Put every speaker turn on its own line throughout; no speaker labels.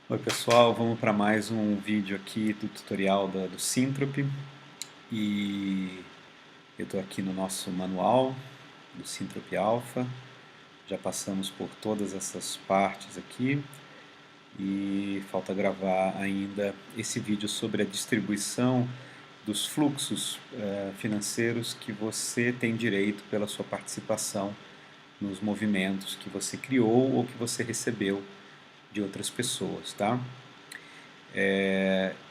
Oi pessoal, vamos para mais um vídeo aqui do tutorial do Synthrop e eu estou aqui no nosso manual do Synthrop Alpha. Já passamos por todas essas partes aqui e falta gravar ainda esse vídeo sobre a distribuição dos fluxos financeiros que você tem direito pela sua participação nos movimentos que você criou ou que você recebeu de outras pessoas, tá?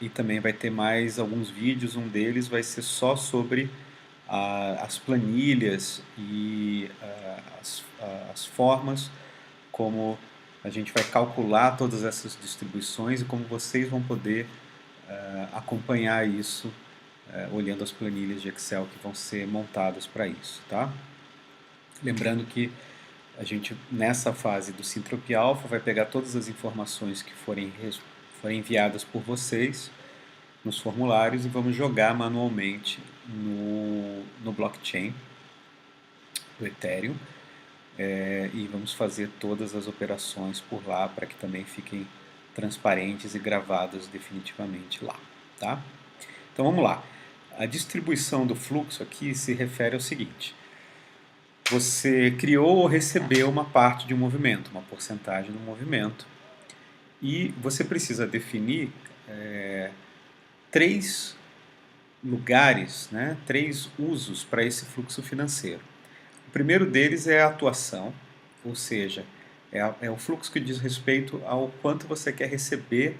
E também vai ter mais alguns vídeos, um deles vai ser só sobre as planilhas e as formas como a gente vai calcular todas essas distribuições e como vocês vão poder acompanhar isso olhando as planilhas de Excel que vão ser montadas para isso, tá? Lembrando que a gente, nessa fase do Synthrop Alpha, vai pegar todas as informações que forem enviadas por vocês nos formulários e vamos jogar manualmente no blockchain do Ethereum e vamos fazer todas as operações por lá para que também fiquem transparentes e gravadas definitivamente lá, tá? Então vamos lá. A distribuição do fluxo aqui se refere ao seguinte: você criou ou recebeu uma parte de um movimento, uma porcentagem do movimento, e você precisa definir três lugares, né, três usos para esse fluxo financeiro. O primeiro deles é a atuação, ou seja, é o fluxo que diz respeito ao quanto você quer receber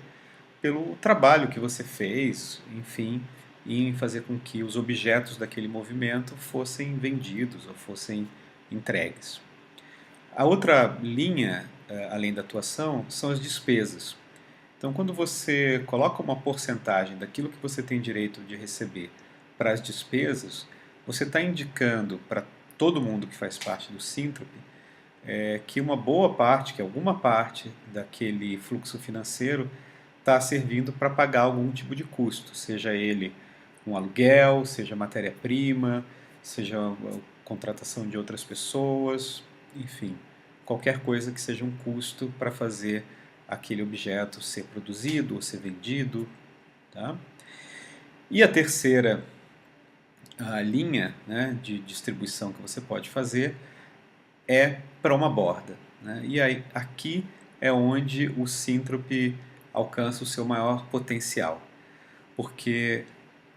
pelo trabalho que você fez, enfim, em fazer com que os objetos daquele movimento fossem vendidos ou fossem entregues. A outra linha, além da atuação, são as despesas. Então, quando você coloca uma porcentagem daquilo que você tem direito de receber para as despesas, você está indicando para todo mundo que faz parte do Synthrop que uma boa parte, que alguma parte daquele fluxo financeiro está servindo para pagar algum tipo de custo, seja ele um aluguel, seja matéria-prima, seja a contratação de outras pessoas, enfim, qualquer coisa que seja um custo para fazer aquele objeto ser produzido ou ser vendido. Tá? E a terceira linha, né, de distribuição que você pode fazer é para uma borda. Né? E aí, aqui é onde o Synthrop alcança o seu maior potencial. Porque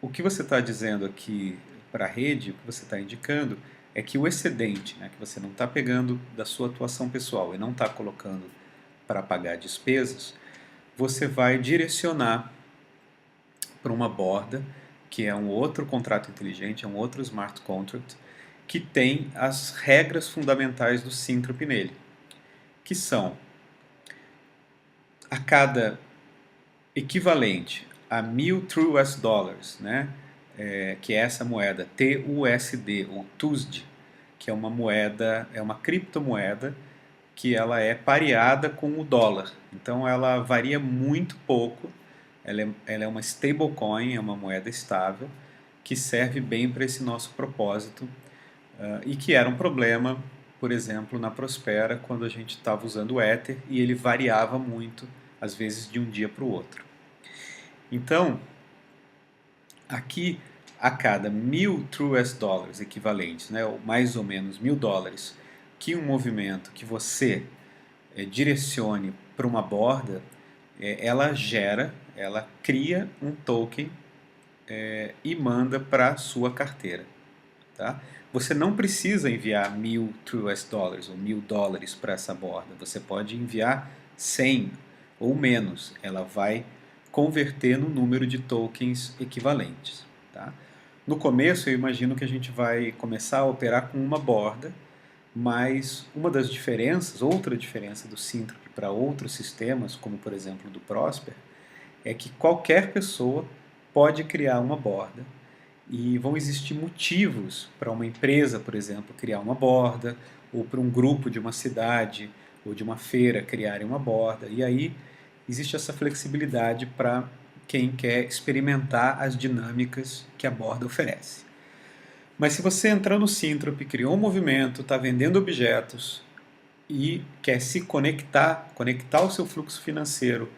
o que você está dizendo aqui para a rede, o que você está indicando, é que o excedente, né, que você não está pegando da sua atuação pessoal e não está colocando para pagar despesas, você vai direcionar para uma borda, que é um outro contrato inteligente, é um outro smart contract, que tem as regras fundamentais do Synthrop nele, que são a cada equivalente a 1.000 True US Dollars, né, que é essa moeda TUSD ou TUSD, que é uma moeda, é uma criptomoeda que ela é pareada com o dólar. Então ela varia muito pouco. Ela é uma stablecoin, é uma moeda estável que serve bem para esse nosso propósito e que era um problema, por exemplo, na Prospera, quando a gente estava usando o Ether e ele variava muito, às vezes de um dia para o outro. Então, aqui a cada 1.000 True US Dollars equivalentes, né, ou mais ou menos 1.000 dólares, que um movimento que você direcione para uma borda, ela cria um token e manda para a sua carteira. Tá? Você não precisa enviar 1.000 True US Dollars ou 1.000 dólares para essa borda. Você pode enviar 100 ou menos. Ela vai converter no número de tokens equivalentes. Tá? No começo, eu imagino que a gente vai começar a operar com uma borda, mas uma das diferenças, outra diferença do Synthrop para outros sistemas, como por exemplo do Prosper, é que qualquer pessoa pode criar uma borda e vão existir motivos para uma empresa, por exemplo, criar uma borda, ou para um grupo de uma cidade ou de uma feira criarem uma borda. E aí existe essa flexibilidade para quem quer experimentar as dinâmicas que a borda oferece. Mas se você entrar no Synthrop, criou um movimento, está vendendo objetos e quer se conectar o seu fluxo financeiro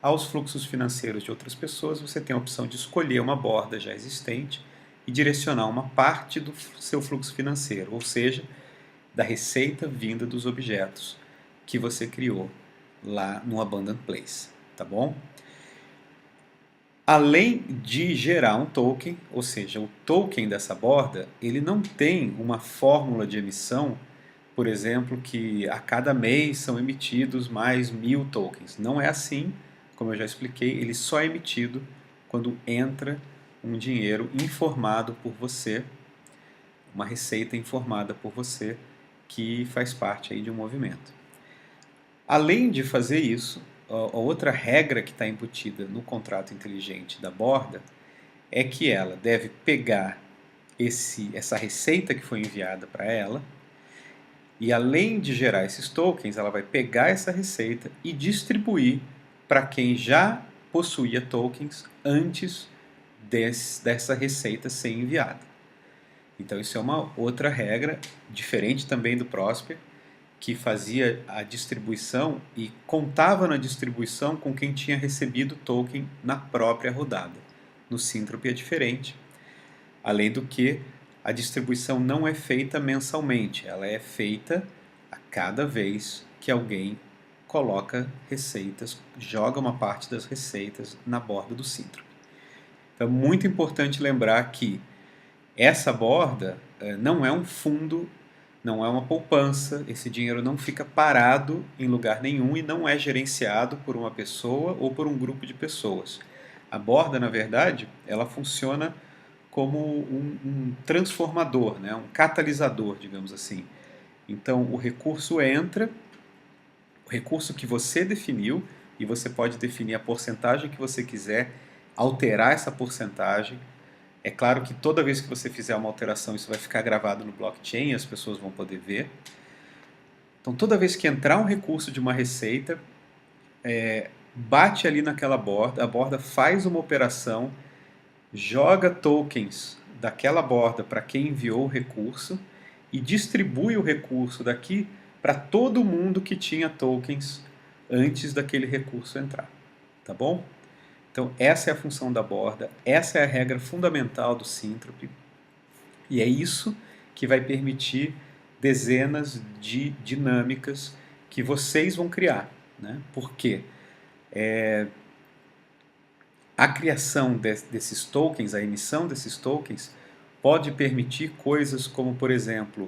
aos fluxos financeiros de outras pessoas, você tem a opção de escolher uma borda já existente e direcionar uma parte do seu fluxo financeiro, ou seja, da receita vinda dos objetos que você criou lá no Abundant Place, tá bom? Além de gerar um token, ou seja, o token dessa borda, ele não tem uma fórmula de emissão, por exemplo, que a cada mês são emitidos mais 1000 tokens. Não é assim, como eu já expliquei, ele só é emitido quando entra um dinheiro informado por você, uma receita informada por você, que faz parte aí de um movimento. Além de fazer isso, a outra regra que está embutida no contrato inteligente da borda é que ela deve pegar essa receita que foi enviada para ela e, além de gerar esses tokens, ela vai pegar essa receita e distribuir para quem já possuía tokens antes dessa receita ser enviada. Então isso é uma outra regra, diferente também do Prosper, que fazia a distribuição e contava na distribuição com quem tinha recebido token na própria rodada. No Syntropy é diferente, além do que a distribuição não é feita mensalmente, ela é feita a cada vez que alguém coloca receitas, joga uma parte das receitas na borda do Syntropy. Então é muito importante lembrar que essa borda não é um fundo, não é uma poupança, esse dinheiro não fica parado em lugar nenhum e não é gerenciado por uma pessoa ou por um grupo de pessoas. A borda, na verdade, ela funciona como um transformador, né? Um catalisador, digamos assim. Então, o recurso entra, o recurso que você definiu, e você pode definir a porcentagem que você quiser, alterar essa porcentagem. É claro que toda vez que você fizer uma alteração, isso vai ficar gravado no blockchain e as pessoas vão poder ver. Então, toda vez que entrar um recurso de uma receita, bate ali naquela borda, a borda faz uma operação, joga tokens daquela borda para quem enviou o recurso e distribui o recurso daqui para todo mundo que tinha tokens antes daquele recurso entrar. Tá bom? Então, essa é a função da borda, essa é a regra fundamental do Syntropy, e é isso que vai permitir dezenas de dinâmicas que vocês vão criar. Né? Por quê? A criação desses tokens, a emissão desses tokens, pode permitir coisas como, por exemplo,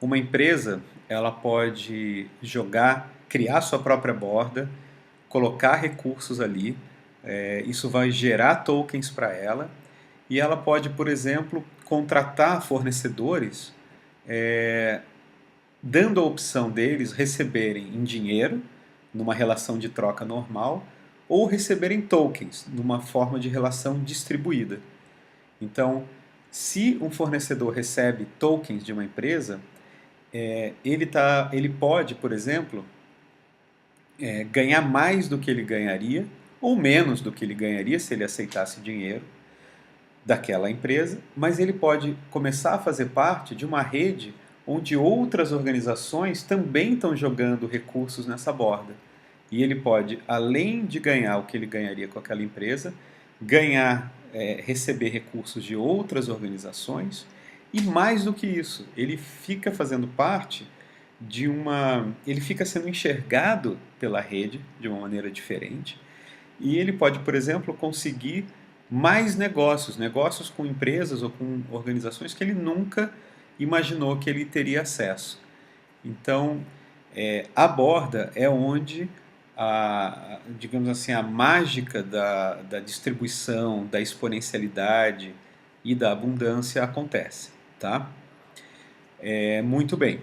uma empresa ela pode criar sua própria borda, colocar recursos ali, isso vai gerar tokens para ela, e ela pode, por exemplo, contratar fornecedores, dando a opção deles receberem em dinheiro, numa relação de troca normal, ou receberem tokens, numa forma de relação distribuída. Então, se um fornecedor recebe tokens de uma empresa, ele pode, por exemplo, ganhar mais do que ele ganharia, ou menos do que ele ganharia se ele aceitasse dinheiro daquela empresa, mas ele pode começar a fazer parte de uma rede onde outras organizações também estão jogando recursos nessa borda. E ele pode, além de ganhar o que ele ganharia com aquela empresa, receber recursos de outras organizações, e mais do que isso, ele fica fazendo parte ele fica sendo enxergado pela rede de uma maneira diferente, e ele pode, por exemplo, conseguir mais negócios com empresas ou com organizações que ele nunca imaginou que ele teria acesso. Então, a borda é onde digamos assim, a mágica da distribuição, da exponencialidade e da abundância acontece. Tá? Muito bem.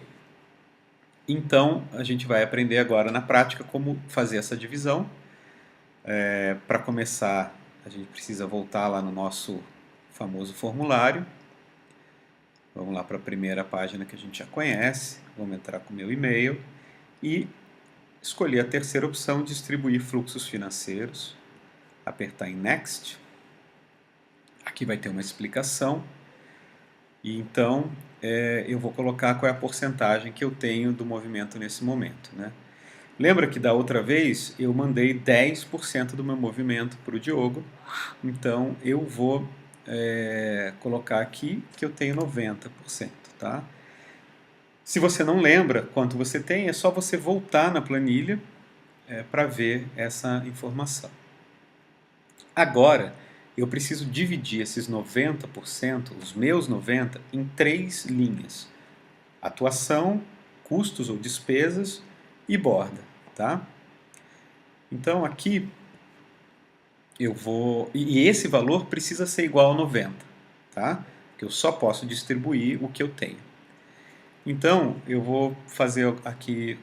Então, a gente vai aprender agora na prática como fazer essa divisão. Para começar, a gente precisa voltar lá no nosso famoso formulário. Vamos lá para a primeira página que a gente já conhece. Vamos entrar com o meu e-mail e escolher a terceira opção, distribuir fluxos financeiros. Apertar em Next. Aqui vai ter uma explicação. E então eu vou colocar qual é a porcentagem que eu tenho do movimento nesse momento. Né? Lembra que da outra vez eu mandei 10% do meu movimento para o Diogo, então eu vou colocar aqui que eu tenho 90%, tá? Se você não lembra quanto você tem, é só você voltar na planilha para ver essa informação. Agora, eu preciso dividir esses 90%, os meus 90%, em 3 linhas. Atuação, custos ou despesas e borda, tá? Então aqui eu vou... E esse valor precisa ser igual a 90, tá? Porque eu só posso distribuir o que eu tenho. Então eu vou fazer aqui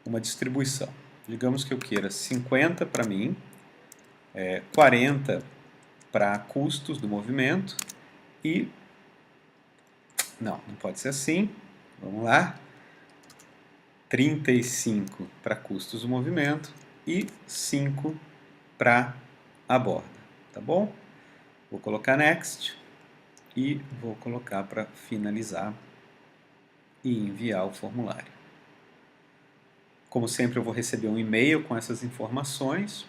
uma distribuição. Digamos que eu queira 50 para mim, 40 para custos do movimento e... Não pode ser assim. Vamos lá. 35 para custos do movimento e 5 para a borda, tá bom? Vou colocar Next e vou colocar para finalizar e enviar o formulário. Como sempre, eu vou receber um e-mail com essas informações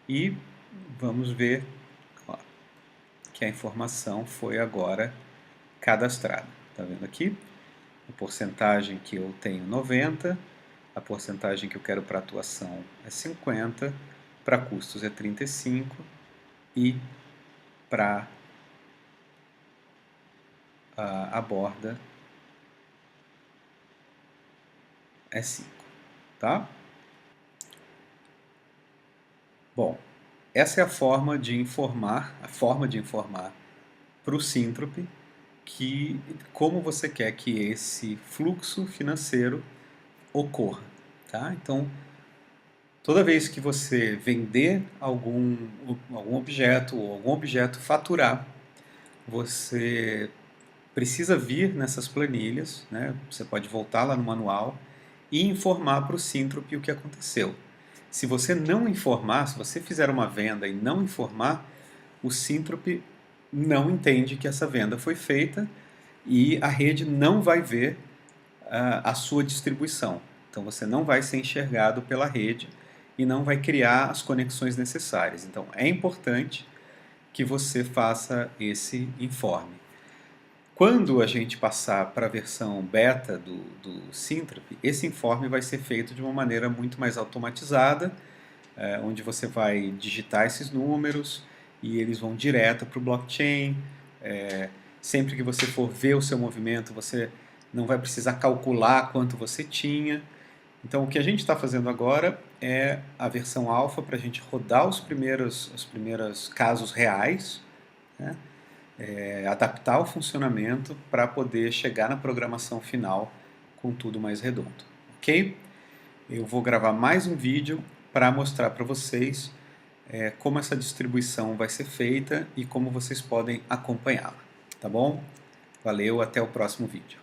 e vamos ver que a informação foi agora cadastrada. Tá vendo aqui? A porcentagem que eu tenho 90, a porcentagem que eu quero para atuação é 50, para custos é 35 e para a borda é 5, tá? Bom, essa é a forma de informar para o Synthropy como você quer que esse fluxo financeiro ocorra, tá? Então, toda vez que você vender algum objeto ou algum objeto faturar, você precisa vir nessas planilhas, né? Você pode voltar lá no manual e informar para o Synthropy o que aconteceu. Se você não informar, se você fizer uma venda e não informar, o Synthropy não entende que essa venda foi feita e a rede não vai ver a sua distribuição. Então você não vai ser enxergado pela rede e não vai criar as conexões necessárias. Então é importante que você faça esse informe. Quando a gente passar para a versão beta do Synthropy, esse informe vai ser feito de uma maneira muito mais automatizada, onde você vai digitar esses números e eles vão direto para o blockchain. Sempre que você for ver o seu movimento, você não vai precisar calcular quanto você tinha. Então o que a gente está fazendo agora é a versão alfa para a gente rodar os primeiros casos reais, né? Adaptar o funcionamento para poder chegar na programação final com tudo mais redondo, ok? Eu vou gravar mais um vídeo para mostrar para vocês como essa distribuição vai ser feita e como vocês podem acompanhá-la, tá bom? Valeu, até o próximo vídeo.